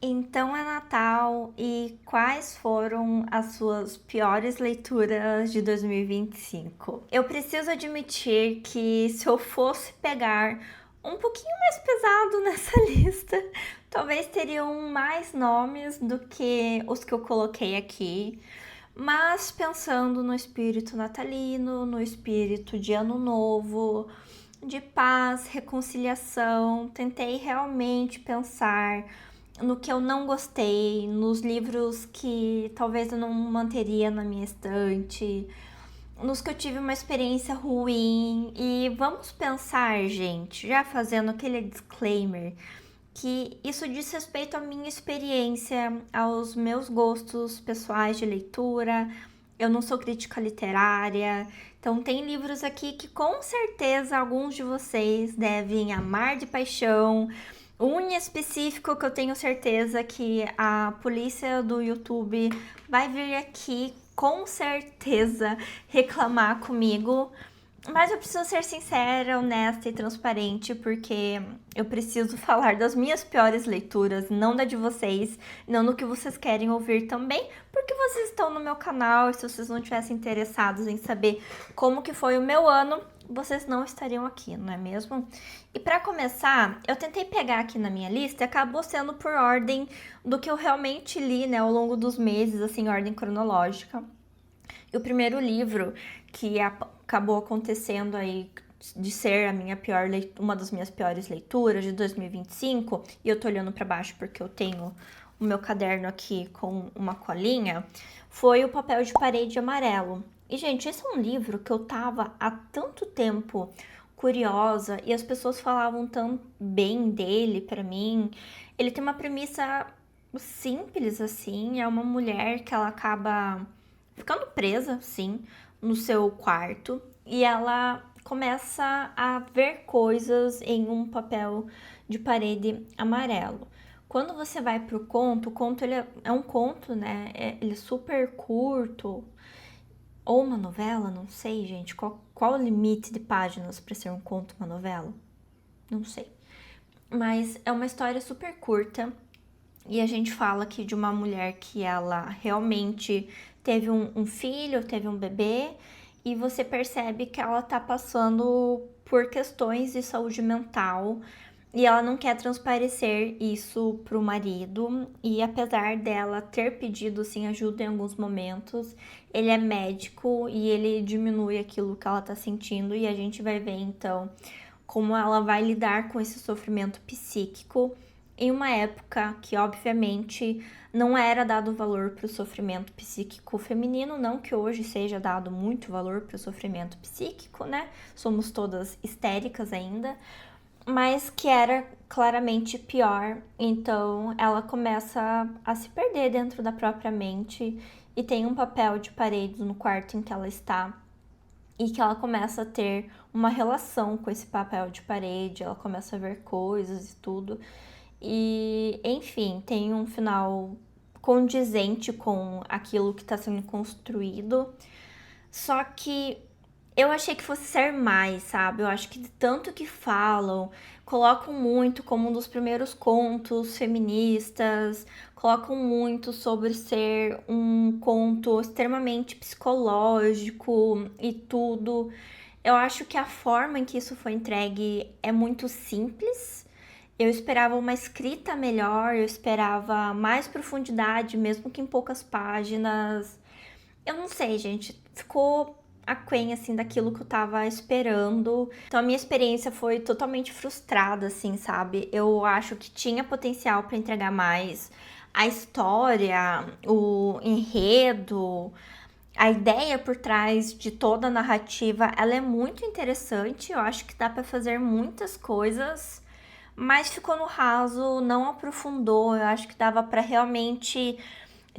Então é Natal e quais foram as suas piores leituras de 2025? Eu preciso admitir que se eu fosse pegar um pouquinho mais pesado nessa lista, talvez teriam mais nomes do que os que eu coloquei aqui. Mas pensando no espírito natalino, no espírito de ano novo, de paz, reconciliação, tentei realmente pensar no que eu não gostei, nos livros que talvez eu não manteria na minha estante, nos que eu tive uma experiência ruim. E vamos pensar, gente, já fazendo aquele disclaimer, que isso diz respeito à minha experiência, aos meus gostos pessoais de leitura. Eu não sou crítica literária, então tem livros aqui que com certeza alguns de vocês devem amar de paixão. Um em específico que eu tenho certeza que a polícia do YouTube vai vir aqui com certeza reclamar comigo. Mas eu preciso ser sincera, honesta e transparente, porque eu preciso falar das minhas piores leituras, não da de vocês, não do que vocês querem ouvir também, porque vocês estão no meu canal e se vocês não tivessem interessados em saber como que foi o meu ano, vocês não estariam aqui, não é mesmo? E para começar, eu tentei pegar aqui na minha lista e acabou sendo por ordem do que eu realmente li, né, ao longo dos meses, assim, ordem cronológica. E o primeiro livro que acabou acontecendo aí de ser a minha uma das minhas piores leituras de 2025, e eu tô olhando para baixo porque eu tenho o meu caderno aqui com uma colinha, foi O Papel de Parede Amarelo. E, gente, esse é um livro que eu tava há tanto tempo curiosa e as pessoas falavam tão bem dele para mim. Ele tem uma premissa simples, assim, é uma mulher que ela acaba ficando presa, sim, no seu quarto e ela começa a ver coisas em um papel de parede amarelo. Quando você vai pro conto, o conto ele é um conto, né? Ele é super curto, ou uma novela, não sei, gente. Qual o limite de páginas para ser um conto, uma novela? Não sei. Mas é uma história super curta e a gente fala aqui de uma mulher que ela realmente teve um filho, teve um bebê, e você percebe que ela tá passando por questões de saúde mental e ela não quer transparecer isso pro marido. E apesar dela ter pedido assim ajuda em alguns momentos, ele é médico e ele diminui aquilo que ela tá sentindo, e a gente vai ver então como ela vai lidar com esse sofrimento psíquico em uma época que, obviamente, não era dado valor para o sofrimento psíquico feminino, não que hoje seja dado muito valor para o sofrimento psíquico, né? Somos todas histéricas ainda, mas que era claramente pior. Então, ela começa a se perder dentro da própria mente e tem um papel de parede no quarto em que ela está e que ela começa a ter uma relação com esse papel de parede, ela começa a ver coisas e tudo. E, enfim, tem um final condizente com aquilo que está sendo construído. Só que eu achei que fosse ser mais, sabe? Eu acho que de tanto que falam, colocam muito como um dos primeiros contos feministas, colocam muito sobre ser um conto extremamente psicológico e tudo. Eu acho que a forma em que isso foi entregue é muito simples. Eu esperava uma escrita melhor, eu esperava mais profundidade, mesmo que em poucas páginas. Eu não sei, gente, ficou aquém, assim, daquilo que eu tava esperando. Então a minha experiência foi totalmente frustrada, assim, sabe? Eu acho que tinha potencial para entregar mais. A história, o enredo, a ideia por trás de toda a narrativa, ela é muito interessante. Eu acho que dá para fazer muitas coisas, mas ficou no raso, não aprofundou. Eu acho que dava para realmente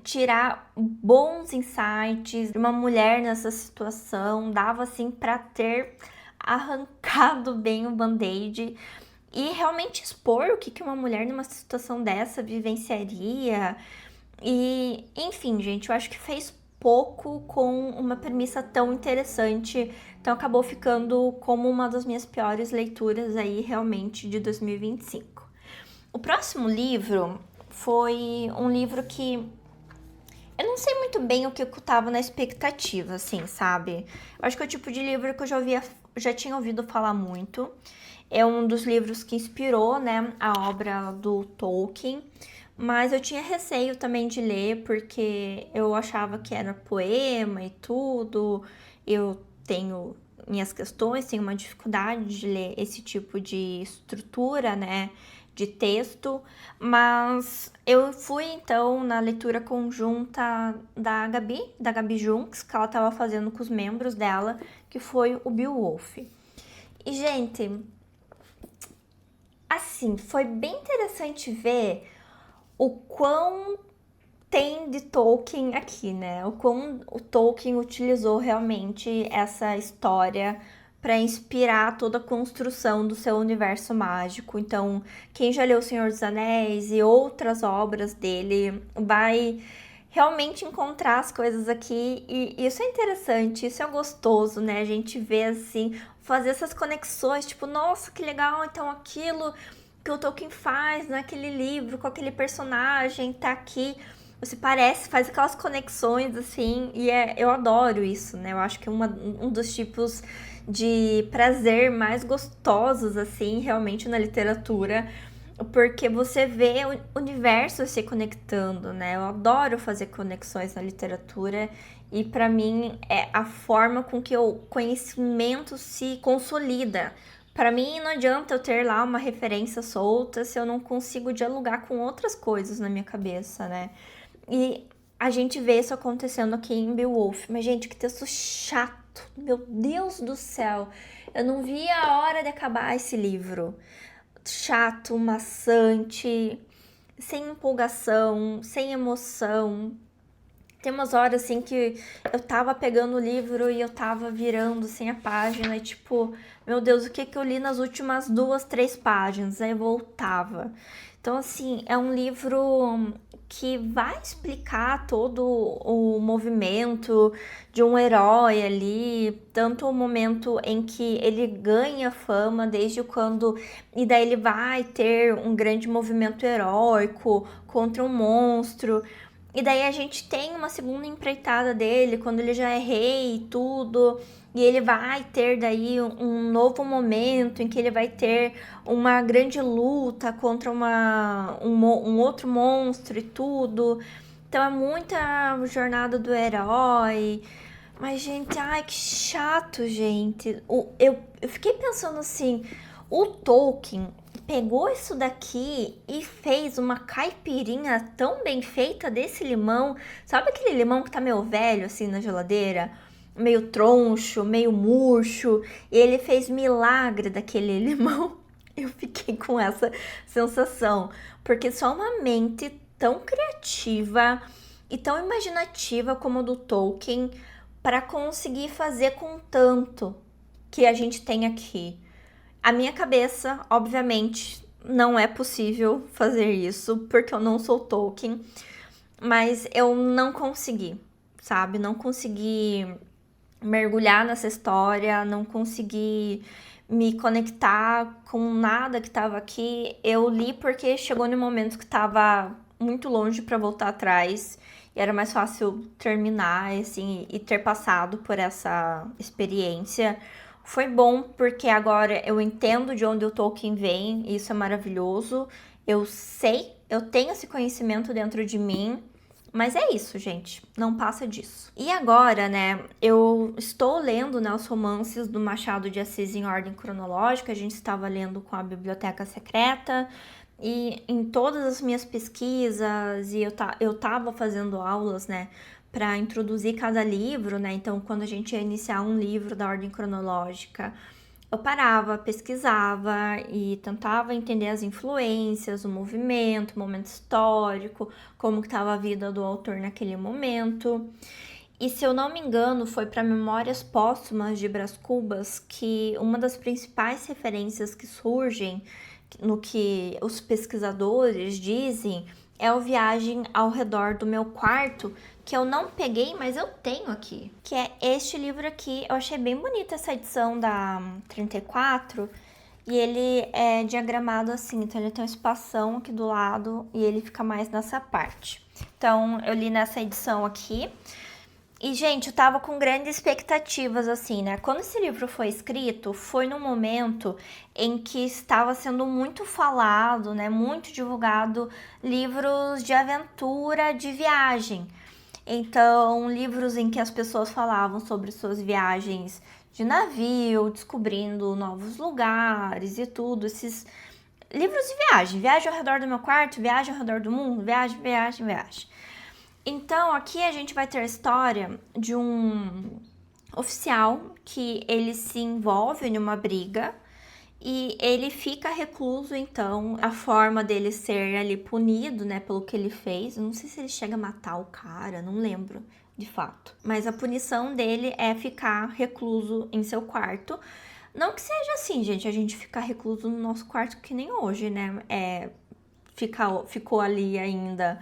tirar bons insights de uma mulher nessa situação, dava assim para ter arrancado bem o band-aid e realmente expor o que uma mulher numa situação dessa vivenciaria. E, enfim, gente, eu acho que fez pouco com uma premissa tão interessante, então acabou ficando como uma das minhas piores leituras aí realmente de 2025. O próximo livro foi um livro que eu não sei muito bem o que eu tava na expectativa, assim, sabe? Eu acho que é o tipo de livro que eu já tinha ouvido falar muito. É um dos livros que inspirou, né, a obra do Tolkien. Mas eu tinha receio também de ler, porque eu achava que era poema e tudo. Eu tenho minhas questões, tenho uma dificuldade de ler esse tipo de estrutura, né, de texto. Mas eu fui então na leitura conjunta da Gabi Junks, que ela estava fazendo com os membros dela, que foi o Beowulf. E, gente, assim, foi bem interessante ver o quão tem de Tolkien aqui, né? O quão o Tolkien utilizou realmente essa história para inspirar toda a construção do seu universo mágico. Então, quem já leu O Senhor dos Anéis e outras obras dele vai realmente encontrar as coisas aqui, e isso é interessante, isso é gostoso, né? A gente vê assim, fazer essas conexões, tipo, nossa, que legal, então aquilo que o Tolkien faz naquele livro, com aquele personagem, tá aqui. Você parece, faz aquelas conexões, assim, e eu adoro isso, né? Eu acho que é um dos tipos de prazer mais gostosos, assim, realmente na literatura, porque você vê o universo se conectando, né? Eu adoro fazer conexões na literatura e para mim é a forma com que o conhecimento se consolida. Para mim não adianta eu ter lá uma referência solta se eu não consigo dialogar com outras coisas na minha cabeça, né? E a gente vê isso acontecendo aqui em Beowulf. Mas, gente, que texto chato. Meu Deus do céu. Eu não vi a hora de acabar esse livro. Chato, maçante, sem empolgação, sem emoção. Tem umas horas assim que eu tava pegando o livro e eu tava virando assim a página e tipo, meu Deus, o que que eu li nas últimas 2, 3 páginas? Aí eu voltava. Então, assim, é um livro que vai explicar todo o movimento de um herói ali, tanto o momento em que ele ganha fama, desde quando. E daí ele vai ter um grande movimento heróico contra um monstro. E daí a gente tem uma segunda empreitada dele, quando ele já é rei e tudo. E ele vai ter daí um novo momento em que ele vai ter uma grande luta contra um outro monstro e tudo. Então é muita jornada do herói. Mas, gente, ai, que chato, gente. Eu fiquei pensando assim, o Tolkien pegou isso daqui e fez uma caipirinha tão bem feita desse limão. Sabe aquele limão que tá meio velho, assim, na geladeira? Meio troncho, meio murcho. E ele fez milagre daquele limão. Eu fiquei com essa sensação. Porque só uma mente tão criativa e tão imaginativa como a do Tolkien para conseguir fazer com tanto que a gente tem aqui. A minha cabeça, obviamente, não é possível fazer isso, porque eu não sou Tolkien, mas eu não consegui, sabe? Não consegui mergulhar nessa história, não consegui me conectar com nada que estava aqui. Eu li porque chegou no momento que estava muito longe para voltar atrás e era mais fácil terminar, assim, e ter passado por essa experiência. Foi bom porque agora eu entendo de onde o Tolkien vem, e isso é maravilhoso. Eu sei, eu tenho esse conhecimento dentro de mim, mas é isso, gente, não passa disso. E agora, né, eu estou lendo, né, os romances do Machado de Assis em ordem cronológica. A gente estava lendo com a Biblioteca Secreta, e em todas as minhas pesquisas, e eu tava fazendo aulas, né, para introduzir cada livro, né? Então, quando a gente ia iniciar um livro da ordem cronológica, eu parava, pesquisava e tentava entender as influências, o movimento, o momento histórico, como que estava a vida do autor naquele momento. E se eu não me engano, foi para Memórias Póstumas de Brás Cubas que uma das principais referências que surgem no que os pesquisadores dizem é o Viagem ao Redor do Meu Quarto, que eu não peguei, mas eu tenho aqui, que é este livro aqui. Eu achei bem bonita essa edição da 34, E ele é diagramado assim, então ele tem um espação aqui do lado e ele fica mais nessa parte. Então, eu li nessa edição aqui. E, gente, eu tava com grandes expectativas, assim, né? Quando esse livro foi escrito, foi num momento em que estava sendo muito falado, né? Muito divulgado livros de aventura, de viagem. Então, livros em que as pessoas falavam sobre suas viagens de navio, descobrindo novos lugares e tudo, esses livros de viagem, viagem ao redor do meu quarto, viagem ao redor do mundo, viagem, viagem, viagem. Então, aqui a gente vai ter a história de um oficial que ele se envolve numa briga e ele fica recluso, então a forma dele ser ali punido, né, pelo que ele fez, eu não sei se ele chega a matar o cara, não lembro de fato, mas a punição dele é ficar recluso em seu quarto. Não que seja assim, gente, a gente ficar recluso no nosso quarto que nem hoje, né, ficou ali ainda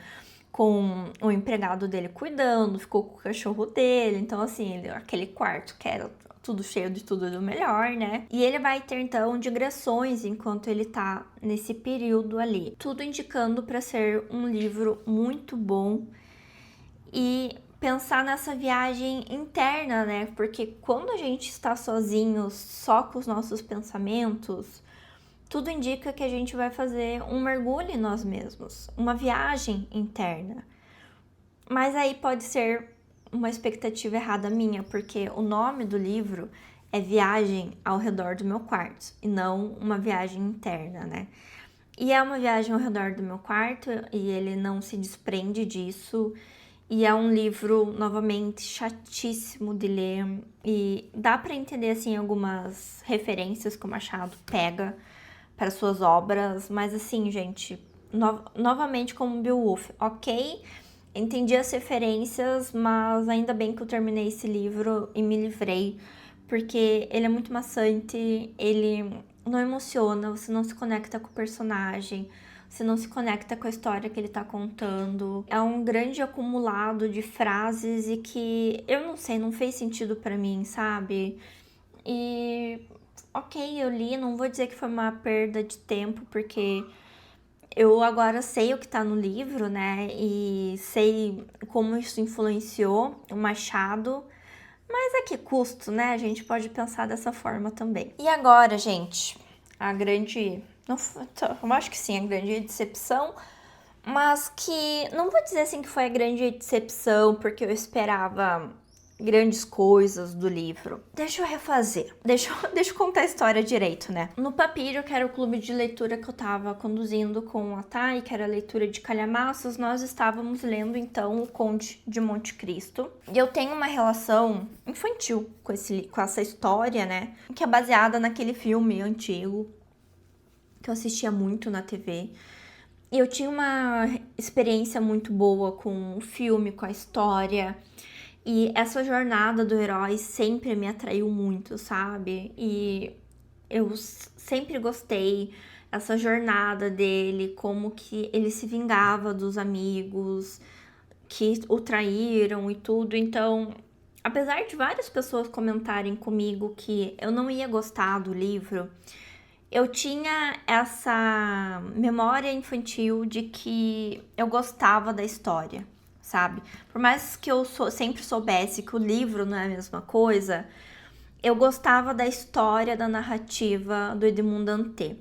com o empregado dele cuidando, ficou com o cachorro dele, então assim, aquele quarto que era tudo cheio de tudo do melhor, né? E ele vai ter então digressões enquanto ele tá nesse período ali. Tudo indicando para ser um livro muito bom e pensar nessa viagem interna, né? Porque quando a gente está sozinho, só com os nossos pensamentos, tudo indica que a gente vai fazer um mergulho em nós mesmos, uma viagem interna. Mas aí pode ser uma expectativa errada minha, porque o nome do livro é Viagem ao Redor do Meu Quarto e não uma viagem interna, né? E é uma viagem ao redor do meu quarto e ele não se desprende disso. E é um livro, novamente, chatíssimo de ler. E dá para entender, assim, algumas referências que o Machado pega para suas obras. Mas, assim, gente, novamente como Beowulf, ok? Entendi as referências, mas ainda bem que eu terminei esse livro e me livrei. Porque ele é muito maçante, ele não emociona, você não se conecta com o personagem, você não se conecta com a história que ele tá contando. É um grande acumulado de frases e que eu não sei, não fez sentido pra mim, sabe? E ok, eu li, não vou dizer que foi uma perda de tempo, porque eu agora sei o que tá no livro, né? E sei como isso influenciou o Machado. Mas a que custo, né? A gente pode pensar dessa forma também. E agora, gente, a grande. Não, eu acho que sim, a grande decepção. Mas que. Não vou dizer assim que foi a grande decepção, porque eu esperava grandes coisas do livro. Deixa eu refazer. Deixa eu contar a história direito, né? No Papiro, que era o clube de leitura que eu tava conduzindo com a Thay, que era a leitura de calhamaços, nós estávamos lendo então o Conde de Monte Cristo. E eu tenho uma relação infantil com essa história, né? Que é baseada naquele filme antigo que eu assistia muito na TV. E eu tinha uma experiência muito boa com o filme, com a história. E essa jornada do herói sempre me atraiu muito, sabe? E eu sempre gostei essa jornada dele, como que ele se vingava dos amigos que o traíram e tudo. Então, apesar de várias pessoas comentarem comigo que eu não ia gostar do livro, eu tinha essa memória infantil de que eu gostava da história, sabe? Por mais que eu sempre soubesse que o livro não é a mesma coisa, eu gostava da história, da narrativa do Edmond Dantès.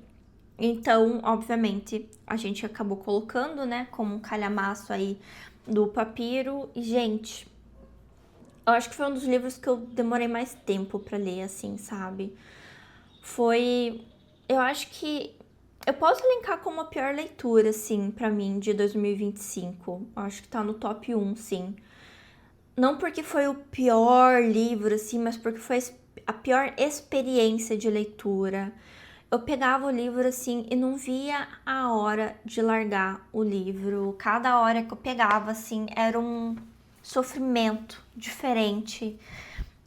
Então, obviamente, a gente acabou colocando, né, como um calhamaço aí do Papiro. E, gente, eu acho que foi um dos livros que eu demorei mais tempo pra ler, assim, sabe? Foi... Eu acho que eu posso linkar como a pior leitura, assim, pra mim, de 2025. Eu acho que tá no top 1, sim. Não porque foi o pior livro, assim, mas porque foi a pior experiência de leitura. Eu pegava o livro, assim, e não via a hora de largar o livro. Cada hora que eu pegava, assim, era um sofrimento diferente.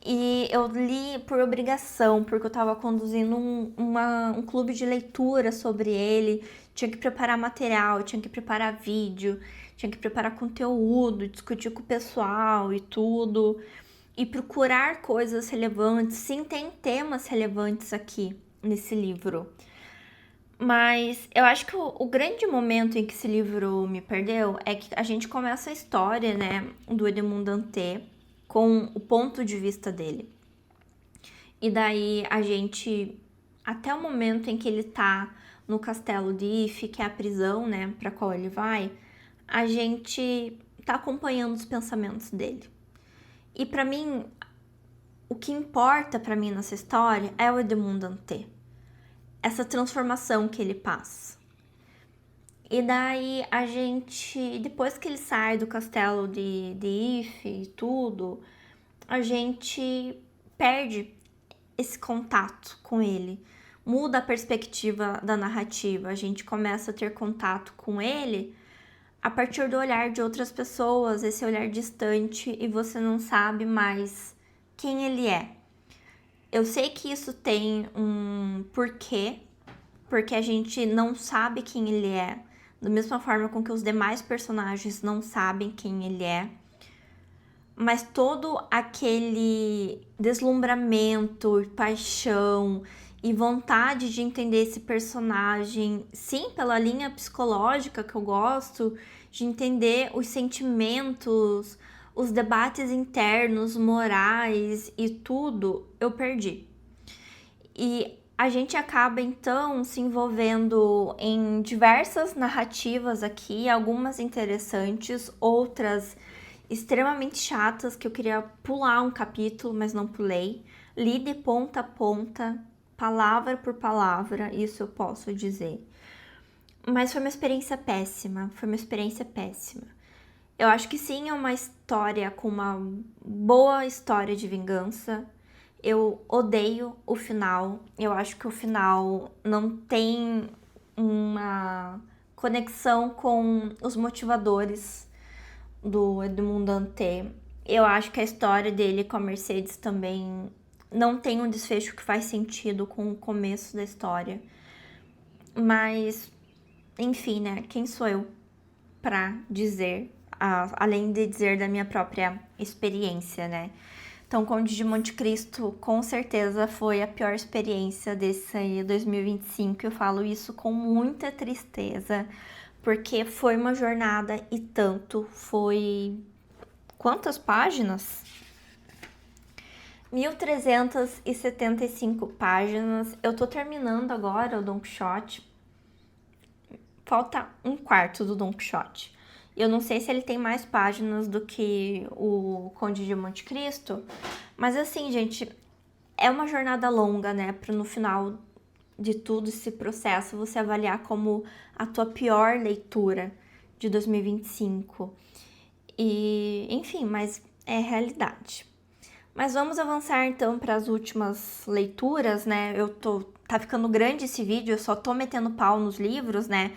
E eu li por obrigação, porque eu tava conduzindo um clube de leitura sobre ele. Tinha que preparar material, tinha que preparar vídeo, tinha que preparar conteúdo, discutir com o pessoal e tudo. E procurar coisas relevantes. Sim, tem temas relevantes aqui, nesse livro. Mas eu acho que o grande momento em que esse livro me perdeu é que a gente começa a história, né, do Edmond Dantès com o ponto de vista dele. E daí a gente, até o momento em que ele tá no castelo de If, que é a prisão, né, pra qual ele vai, a gente tá acompanhando os pensamentos dele. E pra mim, o que importa pra mim nessa história é o Edmond Dantès. Essa transformação que ele passa. E daí a gente, depois que ele sai do castelo de If e tudo, a gente perde esse contato com ele. Muda a perspectiva da narrativa. A gente começa a ter contato com ele a partir do olhar de outras pessoas, esse olhar distante, e você não sabe mais quem ele é. Eu sei que isso tem um porquê, porque a gente não sabe quem ele é, da mesma forma com que os demais personagens não sabem quem ele é. Mas todo aquele deslumbramento, paixão e vontade de entender esse personagem, sim, pela linha psicológica que eu gosto, de entender os sentimentos, os debates internos, morais e tudo, eu perdi. E a gente acaba então se envolvendo em diversas narrativas aqui, algumas interessantes, outras extremamente chatas que eu queria pular um capítulo, mas não pulei. Li de ponta a ponta, palavra por palavra, isso eu posso dizer. Mas foi uma experiência péssima, Eu acho que sim, é uma história com uma boa história de vingança. Eu odeio o final. Eu acho que o final não tem uma conexão com os motivadores do Edmond Dantès. Eu acho que a história dele com a Mercedes também não tem um desfecho que faz sentido com o começo da história. Mas, enfim, né? Quem sou eu pra dizer, além de dizer da minha própria experiência, né? Então, Conde de Monte Cristo, com certeza, foi a pior experiência desse aí 2025. Eu falo isso com muita tristeza, porque foi uma jornada e tanto. Foi... Quantas páginas? 1.375 páginas. Eu tô terminando agora o Don Quixote. Falta um quarto do Don Quixote. Eu não sei se ele tem mais páginas do que o Conde de Monte Cristo, mas assim, gente, é uma jornada longa, né? Para no final de tudo esse processo você avaliar como a tua pior leitura de 2025. E, enfim, mas é realidade. Mas vamos avançar então para as últimas leituras, né? Tá ficando grande esse vídeo, eu só tô metendo pau nos livros, né?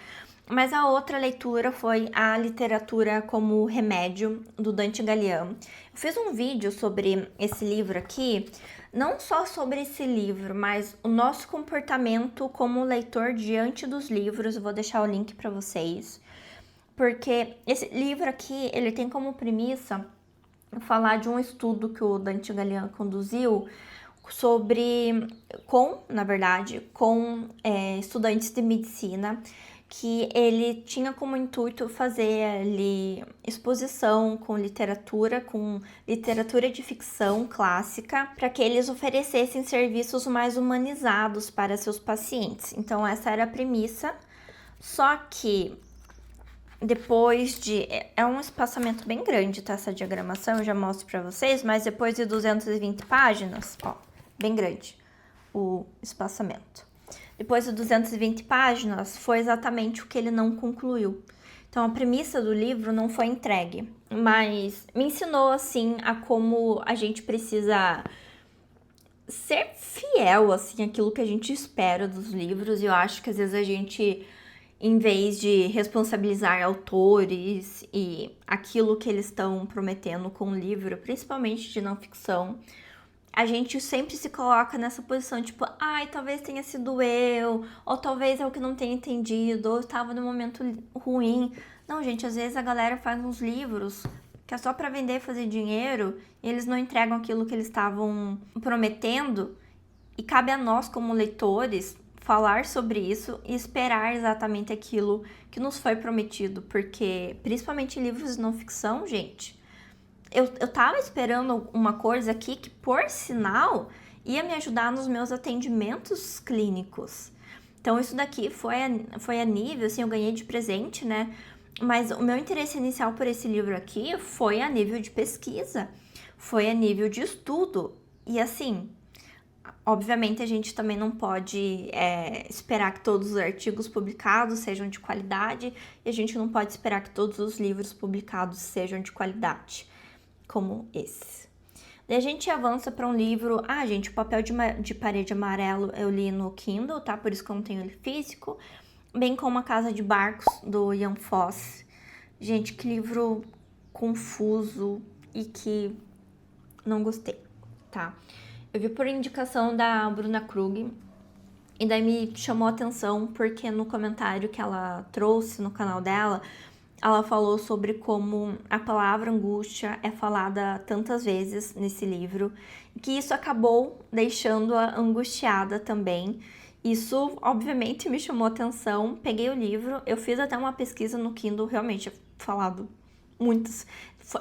Mas a outra leitura foi a literatura como remédio, do Dante Galliano. Eu fiz um vídeo sobre esse livro aqui, não só sobre esse livro, mas o nosso comportamento como leitor diante dos livros. Eu vou deixar o link para vocês. Porque esse livro aqui, ele tem como premissa falar de um estudo que o Dante Galliano conduziu com estudantes de medicina, que ele tinha como intuito fazer ali exposição com literatura de ficção clássica, para que eles oferecessem serviços mais humanizados para seus pacientes. Então essa era a premissa, só que depois de... É um espaçamento bem grande, tá? Essa diagramação eu já mostro pra vocês, mas depois de 220 páginas, ó, bem grande o espaçamento. Depois de 220 páginas, foi exatamente o que ele não concluiu. Então, a premissa do livro não foi entregue, mas me ensinou, assim, a como a gente precisa ser fiel, assim, àquilo que a gente espera dos livros. E eu acho que, às vezes, a gente, em vez de responsabilizar autores e aquilo que eles estão prometendo com o livro, principalmente de não ficção, a gente sempre se coloca nessa posição, tipo, ai, talvez tenha sido eu, ou talvez eu que não tenha entendido, ou estava num momento ruim. Não, gente, às vezes a galera faz uns livros que é só para vender e fazer dinheiro, e eles não entregam aquilo que eles estavam prometendo, E cabe a nós, como leitores, falar sobre isso e esperar exatamente aquilo que nos foi prometido, porque, principalmente em livros de não ficção, gente, eu tava esperando uma coisa aqui que, por sinal, ia me ajudar nos meus atendimentos clínicos. Então, isso daqui foi a nível, assim, eu ganhei de presente, né? Mas o meu interesse inicial por esse livro aqui foi a nível de pesquisa, foi a nível de estudo. E assim, obviamente a gente também não pode esperar que todos os artigos publicados sejam de qualidade, e a gente não pode esperar que todos os livros publicados sejam de qualidade, como esse. Daí a gente avança para um livro. Gente, o Papel de Parede Amarelo eu li no Kindle, tá? Por isso que eu não tenho ele físico. Bem como A Casa de Barcos, do Ian Fosse. Gente, que livro confuso e que não gostei, tá? Eu vi por indicação da Bruna Krug, e daí me chamou a atenção porque no comentário que ela trouxe no canal dela, ela falou sobre como a palavra angústia é falada tantas vezes nesse livro, e que isso acabou deixando-a angustiada também. Isso, obviamente, me chamou a atenção. Peguei o livro, eu fiz até uma pesquisa no Kindle, realmente é falado muitas.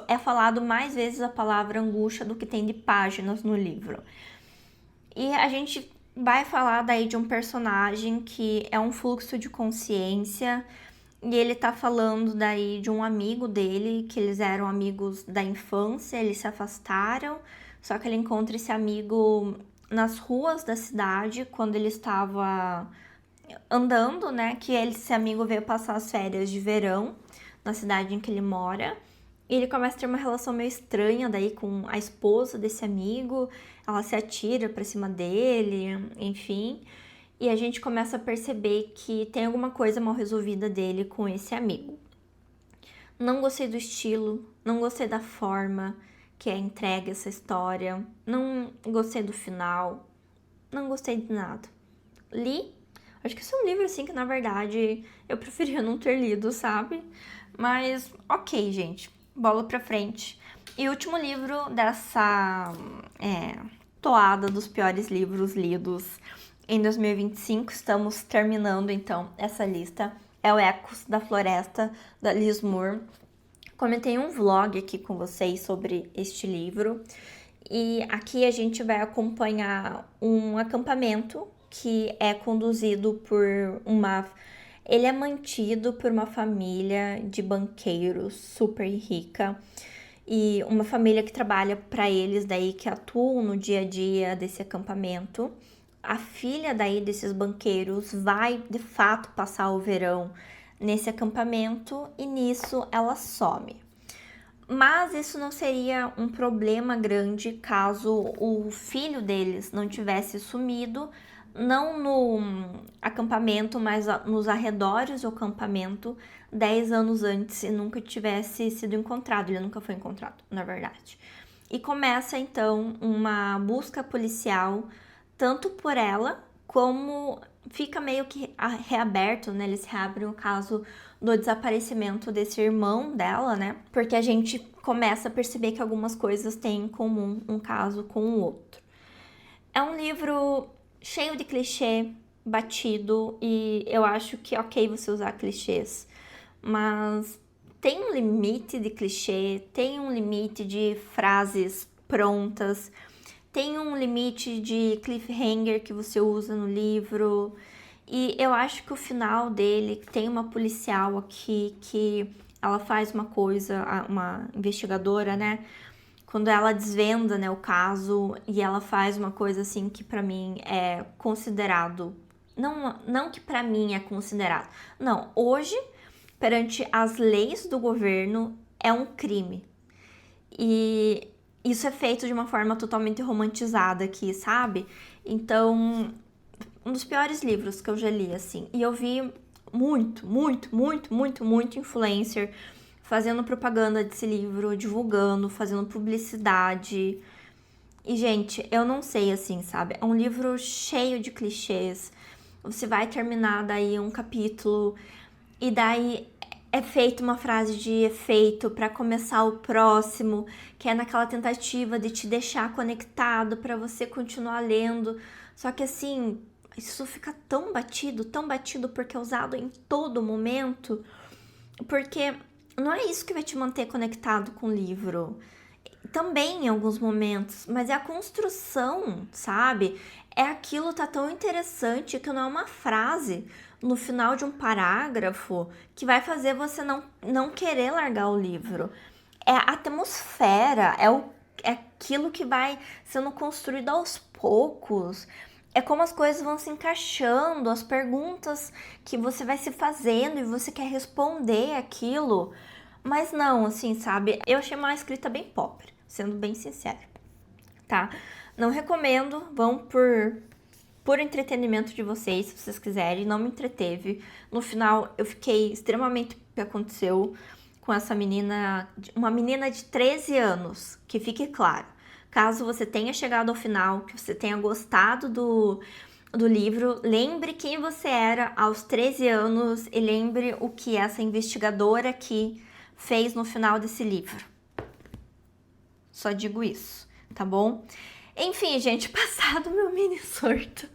É falado mais vezes a palavra angústia do que tem de páginas no livro. E a gente vai falar daí de um personagem que é um fluxo de consciência, e ele tá falando daí de um amigo dele, que eles eram amigos da infância, eles se afastaram, só que ele encontra esse amigo nas ruas da cidade, quando ele estava andando, né, que esse amigo veio passar as férias de verão na cidade em que ele mora, e ele começa a ter uma relação meio estranha daí com a esposa desse amigo, ela se atira pra cima dele, enfim. E a gente começa a perceber que tem alguma coisa mal resolvida dele com esse amigo. Não gostei do estilo, não gostei da forma que é entregue essa história, não gostei do final, não gostei de nada. Li, acho que esse é um livro assim que na verdade eu preferia não ter lido, sabe? Mas ok, gente, bola pra frente. E o último livro dessa toada dos piores livros lidos em 2025, estamos terminando então essa lista, é o Ecos da Floresta, da Liz Moore. Comentei um vlog aqui com vocês sobre este livro, e aqui a gente vai acompanhar um acampamento que é conduzido por ele é mantido por uma família de banqueiros super rica, e uma família que trabalha para eles daí, que atuam no dia a dia desse acampamento. A filha daí desses banqueiros vai de fato passar o verão nesse acampamento, e nisso ela some. Mas isso não seria um problema grande caso o filho deles não tivesse sumido, não no acampamento, mas nos arredores do acampamento, 10 anos antes, e nunca tivesse sido encontrado. Ele nunca foi encontrado, na verdade. E começa então uma busca policial, tanto por ela, como fica meio que reaberto, né? Eles reabrem o caso do desaparecimento desse irmão dela, né? Porque a gente começa a perceber que algumas coisas têm em comum um caso com o outro. É um livro cheio de clichê, batido, e eu acho que é ok você usar clichês, mas tem um limite de clichê, tem um limite de frases prontas, tem um limite de cliffhanger que você usa no livro. E eu acho que o final dele, tem uma policial aqui que ela faz uma coisa, uma investigadora, né? Quando ela desvenda, né, o caso, e ela faz uma coisa assim que pra mim é considerado, não que pra mim é considerado, não, hoje, perante as leis do governo, é um crime. E isso é feito de uma forma totalmente romantizada aqui, sabe? Então, um dos piores livros que eu já li, assim. E eu vi muito influencer fazendo propaganda desse livro, divulgando, fazendo publicidade. E, gente, eu não sei, assim, sabe? É um livro cheio de clichês. Você vai terminar daí um capítulo e daí é feita uma frase de efeito para começar o próximo, que é naquela tentativa de te deixar conectado para você continuar lendo. Só que assim, isso fica tão batido porque é usado em todo momento, porque não é isso que vai te manter conectado com o livro. Também em alguns momentos, mas é a construção, sabe? É aquilo tá tão interessante que não é uma frase no final de um parágrafo que vai fazer você não querer largar o livro. É a atmosfera, é aquilo que vai sendo construído aos poucos. É como as coisas vão se encaixando, as perguntas que você vai se fazendo e você quer responder aquilo. Mas não, assim, sabe? Eu achei uma escrita bem pobre, sendo bem sincera, tá? Não recomendo, vão por entretenimento de vocês, se vocês quiserem, não me entreteve. No final, eu fiquei extremamente o que aconteceu com essa menina, uma menina de 13 anos, que fique claro. Caso você tenha chegado ao final, que você tenha gostado do livro, lembre quem você era aos 13 anos e lembre o que essa investigadora aqui fez no final desse livro. Só digo isso, tá bom? Enfim, gente, passado meu mini surto.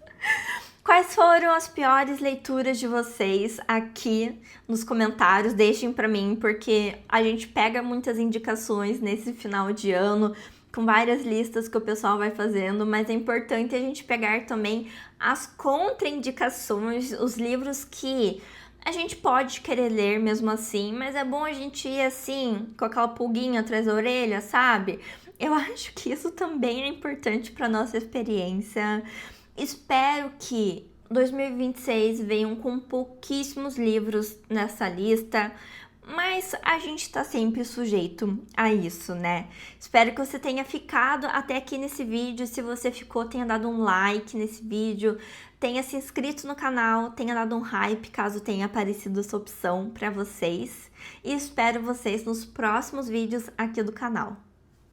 Quais foram as piores leituras de vocês aqui nos comentários? Deixem pra mim, porque a gente pega muitas indicações nesse final de ano, com várias listas que o pessoal vai fazendo, mas é importante a gente pegar também as contraindicações, os livros que a gente pode querer ler mesmo assim, mas é bom a gente ir assim, com aquela pulguinha atrás da orelha, sabe? Eu acho que isso também é importante para nossa experiência. Espero que 2026 venham com pouquíssimos livros nessa lista, mas a gente tá sempre sujeito a isso, né? Espero que você tenha ficado até aqui nesse vídeo. Se você ficou, tenha dado um like nesse vídeo, tenha se inscrito no canal, tenha dado um hype caso tenha aparecido essa opção para vocês. E espero vocês nos próximos vídeos aqui do canal.